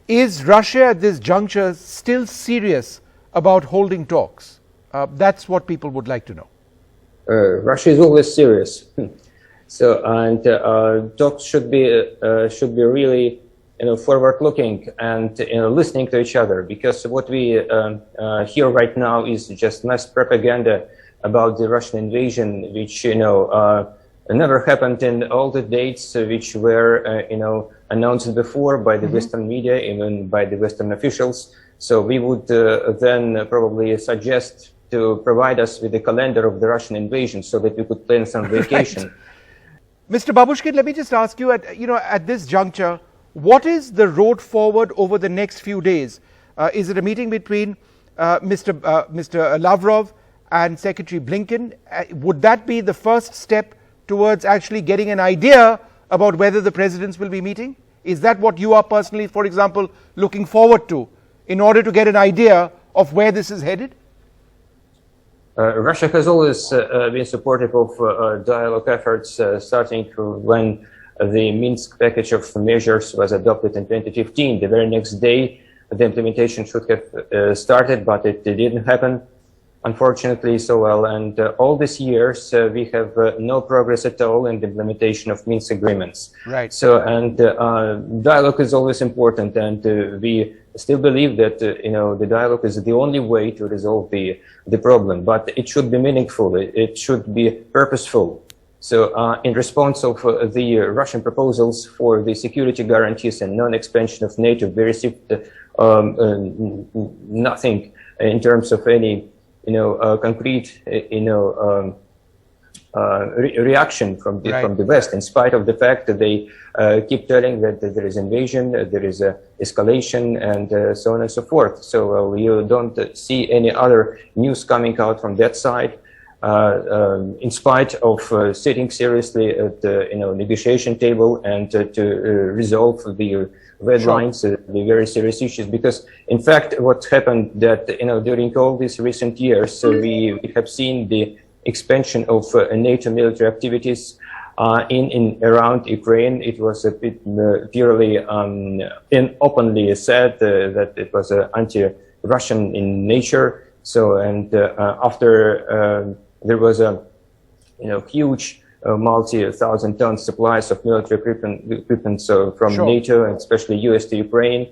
Is Russia at this juncture still serious about holding talks? That's what people would like to know. Russia is always serious. So, and talks should be really, forward-looking and listening to each other, because what we hear right now is just mass propaganda about the Russian invasion, which never happened in all the dates which were announced before by the Western media, even by the Western officials. So we would then probably suggest to provide us with the calendar of the Russian invasion so that we could plan some vacation. Right. Mr. Babushkin, let me just ask you, at this juncture, what is the road forward over the next few days? Is it a meeting between Mr. Lavrov and Secretary Blinken? Would that be the first step towards actually getting an idea about whether the presidents will be meeting? Is that what you are personally, for example, looking forward to in order to get an idea of where this is headed? Russia has always been supportive of dialogue efforts, starting when the Minsk package of measures was adopted in 2015. The very next day, the implementation should have started, but it didn't happen, unfortunately, so well. And all these years, we have no progress at all in the implementation of Minsk agreements. Right. So, and dialogue is always important, and we still believe that the dialogue is the only way to resolve the problem, but it should be meaningful. It should be purposeful. So, in response of the Russian proposals for the security guarantees and non-expansion of NATO, we received nothing in terms of any concrete reaction from the West, in spite of the fact that they keep telling that there is invasion, there is escalation, and so on and so forth. So you don't see any other news coming out from that side, in spite of sitting seriously at the negotiation table and to resolve the red lines, the very serious issues. Because in fact, what happened that during all these recent years, we have seen the expansion of NATO military activities in around Ukraine. It was a bit purely openly said that it was anti-Russian in nature. So, and after there was a huge multi-thousand ton supplies of military equipment from NATO, and especially US to Ukraine.